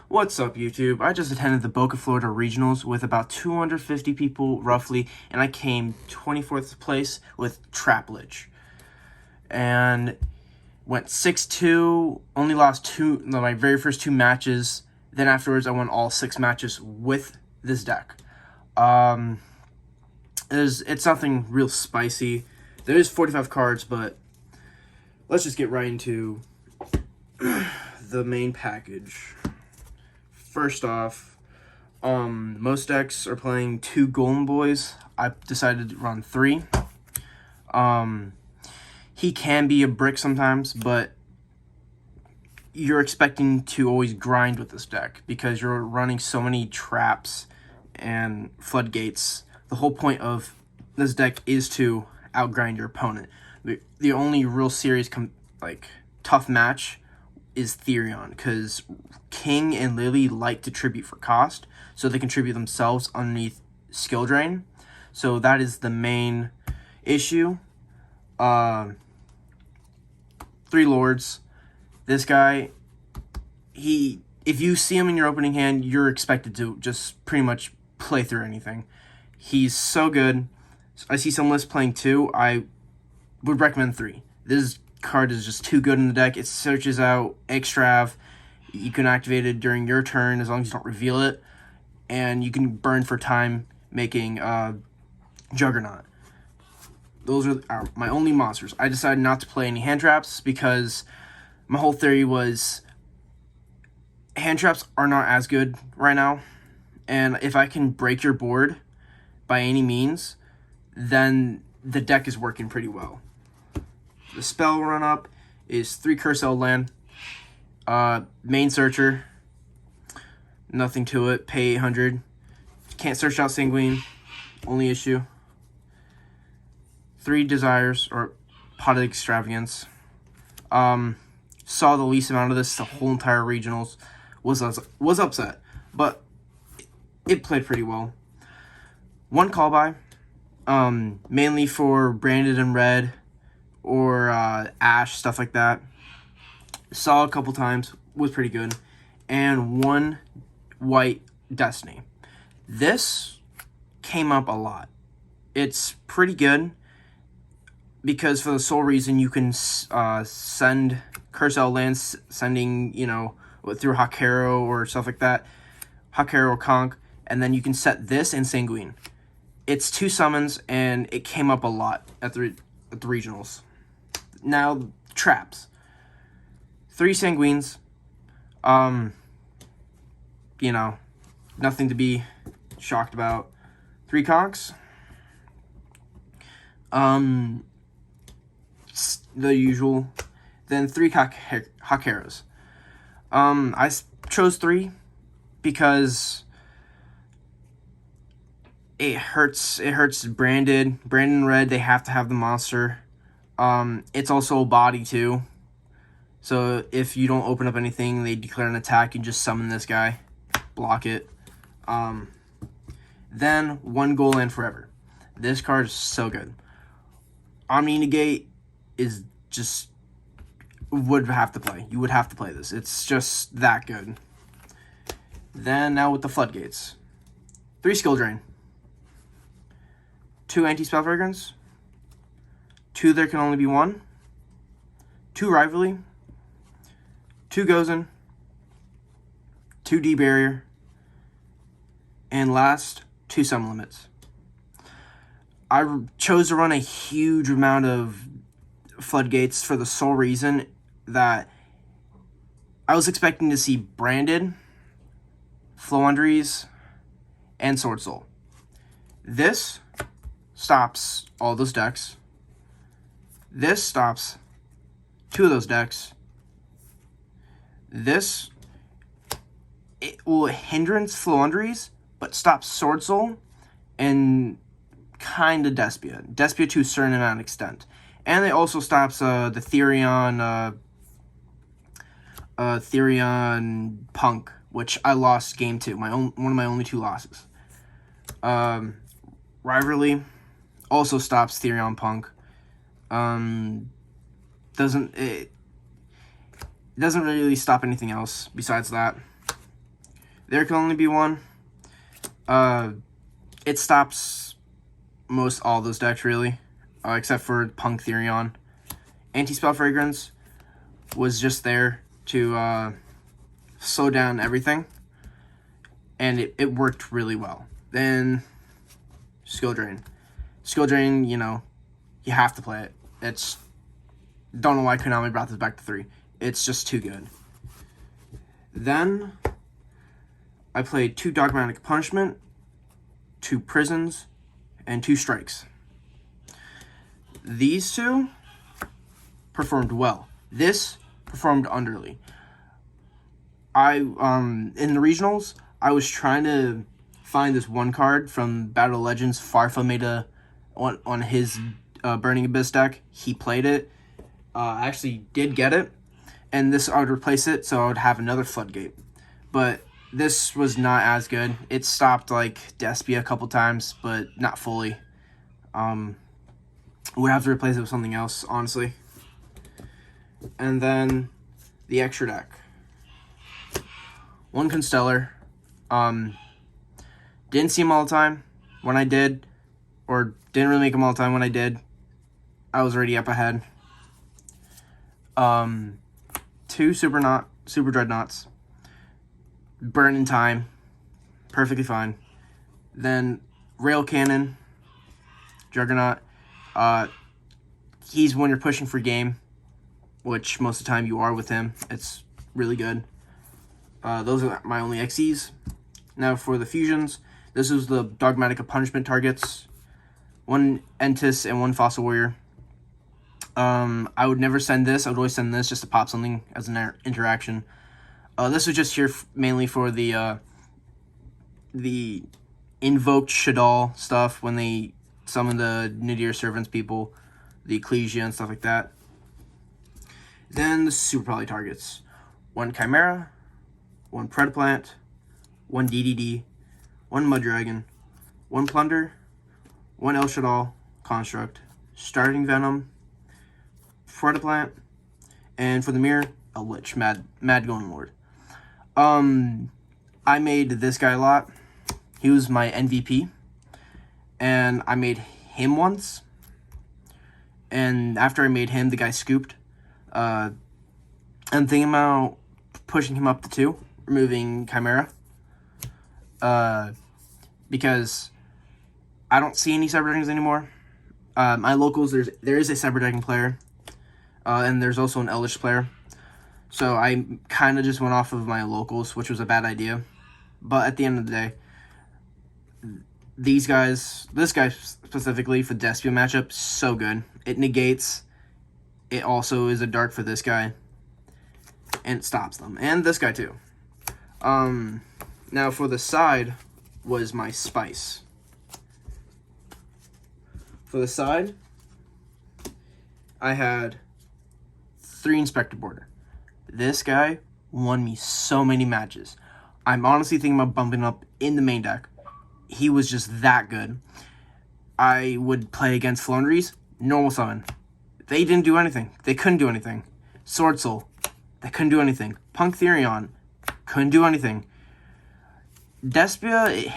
What's up, YouTube? I just attended the Boca, Florida Regionals with about 250 people, roughly, and I came 24th place with Traplich. And went 6-2, only lost my very first two matches. Then afterwards, I won all 6 matches with this deck. It's nothing real spicy. There is 45 cards, but let's just get right into the main package. First off, most decks are playing 2 Golden Boys. I decided to run 3. He can be a brick sometimes, but you're expecting to always grind with this deck because you're running so many traps and floodgates. The whole point of this deck is to outgrind your opponent. The only real serious tough match is Therion, because King and Lily like to tribute for cost, so they contribute themselves underneath skill drain. So that is the main issue. 3 Lords. This guy, if you see him in your opening hand, you're expected to just pretty much play through anything. He's so good. I see some lists playing 2. I would recommend 3. This card is just too good in the deck. It searches out Extrav. You can activate it during your turn as long as you don't reveal it, and you can burn for time making Juggernaut. Those are my only monsters. I decided not to play any hand traps because my whole theory was hand traps are not as good right now, and if I can break your board by any means, then the deck is working pretty well. The spell run up is 3 Curse Eldland. Main Searcher. Nothing to it. Pay 800. Can't search out Sanguine. Only issue. 3 Desires, or Pot of Extravagance. Saw the least amount of this the whole entire regionals. Was upset, but it played pretty well. 1 call by. Mainly for Branded and Red or Ash, stuff like that. Saw a couple times, was pretty good. And 1 White Destiny. This came up a lot. It's pretty good because for the sole reason you can send Curse Eldlands, sending, through Hakero or stuff like that. Hakero Conch, and then you can set this in Sanguine. It's 2 summons, and it came up a lot at the regionals. Now, traps. 3 Sanguines. Nothing to be shocked about. 3 Conchs. The usual. Then 3 Hakeros. I chose 3 because it hurts Branded and Red. They have to have the monster. It's also a body too, so if you don't open up anything, they declare an attack, you just summon this guy, block it. Then 1 Gold Land Forever. This card is so good. Omni Negate is just you would have to play this. It's just that good. Then now with the Floodgates. 3 Skill Drain. 2 Anti-Spell Fragrance. 2 There Can Only Be 1. 2 Rivalry. 2 Gozen. 2 D-Barrier. And last, 2 Summon Limits. I chose to run a huge amount of Floodgates for the sole reason that I was expecting to see Branded, Floowandereeze, and Sword Soul. This stops all those decks. This stops 2 of those decks. This, it will hindrance Floowandereeze, but stops Sword Soul and kind of Despia. Despia to a certain amount of extent. And it also stops the Therion Punk, which I lost game 2. One of my only 2 losses. Rivalry also stops Therion Punk. Doesn't really stop anything else besides that. There can only be one. It stops most all those decks, really, except for Punk Therion. Anti-Spell Fragrance was just there to slow down everything, and it worked really well. Then Skill Drain. Skill Drain, you know, you have to play it. Don't know why Konami brought this back to 3. It's just too good. Then I played 2 Dogmatic Punishment, 2 Prisons, and 2 Strikes. These 2 performed well. This performed underly. In the regionals, I was trying to find this one card from Battle of Legends. Farfa made on his Burning Abyss deck. He played it. I actually did get it, and this I would replace it, so I would have another Floodgate. But this was not as good. It stopped like Despia a couple times, but not fully. Would have to replace it with something else, honestly. And then the extra deck. 1 Constellar. Didn't see him all the time. When I did, or didn't really make him all the time when I did, I was already up ahead. 2 Super Dreadnoughts. Burn in time. Perfectly fine. Then Rail Cannon. Juggernaut. He's when you're pushing for game, which most of the time you are with him. It's really good. Those are my only XEs. Now for the fusions, this is the Dogmatic Punishment targets. 1 Entis and 1 Fossil Warrior. I would never send this. I would always send this just to pop something as an interaction. This was just here mainly for the invoked Shadal stuff when they summon the Nadir Servants people, the Ecclesia and stuff like that. Then the super poly targets. 1 Chimera, 1 Predplant, 1 DDD, 1 Muddragon, 1 Plunder, 1 El Shadal Construct, Starting Venom, Predplant, and for the mirror, eldlich, Mad Golden Lord. I made this guy a lot. He was my MVP, and I made him once. And after I made him, the guy scooped. I'm thinking about pushing him up to 2, removing Chimera. Because I don't see any Cyber Dragons anymore. My locals, there is a Cyber Dragon player, and there's also an eldlich player. So I kind of just went off of my locals, which was a bad idea. But at the end of the day, this guy specifically for the Despia matchup, so good. It negates. It also is a dark for this guy, and it stops them. And this guy too. Now for the side was my Spice. For the side, I had 3 Inspector Border. This guy won me so many matches. I'm honestly thinking about bumping up in the main deck. He was just that good. I would play against Flonries, normal summon. They didn't do anything. They couldn't do anything. Sword Soul, they couldn't do anything. Punk Therion, couldn't do anything. Despia, it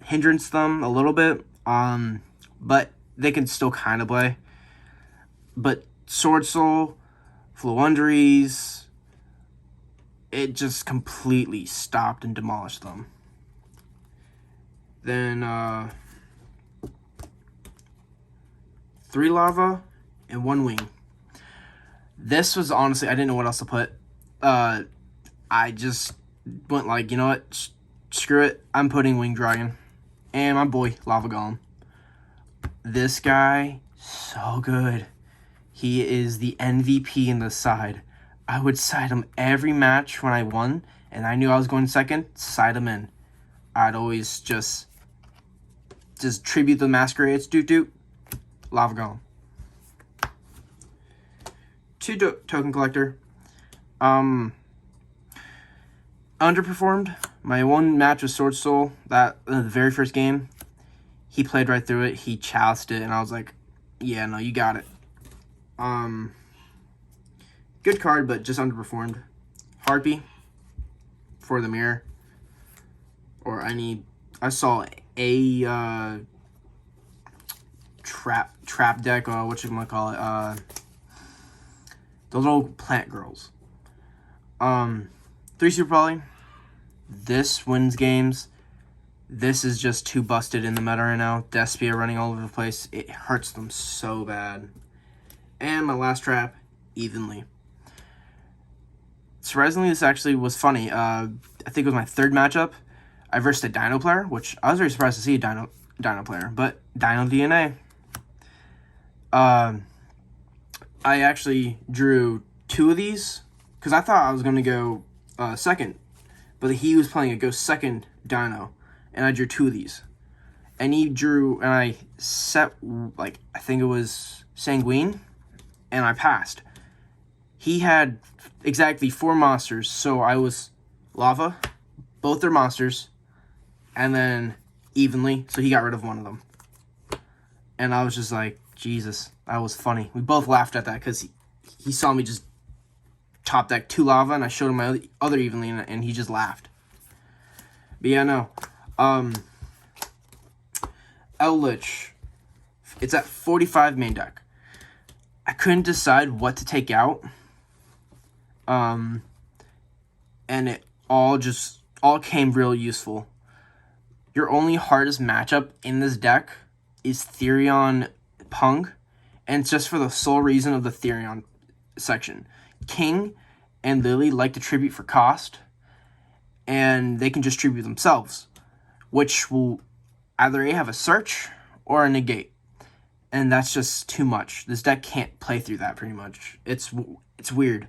hindrance them a little bit, but they can still kind of play. But Sword Soul, Flonries, it just completely stopped and demolished them. Then 3 Lava and 1 Wing. This was honestly, I didn't know what else to put. I just went like, you know what, screw it, I'm putting Wing Dragon. And my boy, Lava Golem. This guy, so good. He is the MVP in the side. I would side him every match when I won, and I knew I was going second, side him in. I'd always just tribute the Masquerades, doot, Lava Golem. 2 Token Collector. Underperformed. My one match with Sword Soul, that the very first game, he played right through it. He chalised it, and I was like, yeah, no, you got it. Good card, but just underperformed. Harpy for the mirror. or I saw a trap deck, or what you gonna call it, the little plant girls. 3 Super Poly. This wins games. This is just too busted in the meta right now. Despia running all over the place. It hurts them so bad. And my last trap, evenly. Surprisingly, this actually was funny. I think it was my 3rd matchup. I versed a Dino player, which I was very surprised to see a Dino player, but Dino DNA. I actually drew 2 of these because I thought I was going to go second, but he was playing a go second Dino, and I drew 2 of these. And he drew, and I set, like, I think it was Sanguine, and I passed. He had exactly 4 monsters, so I was Lava, both their monsters, and then evenly, so he got rid of one of them. And I was just like, Jesus, that was funny. We both laughed at that because he saw me just top deck 2 Lava, and I showed him my other evenly, and he just laughed. But yeah, no. Eldlich. It's at 45 main deck. I couldn't decide what to take out. And it all came real useful. Your only hardest matchup in this deck is Therion Pung, and it's just for the sole reason of the Therion section. King and Lily like to tribute for cost, and they can just tribute themselves, which will either have a search or a negate, and that's just too much. This deck can't play through that pretty much. It's weird.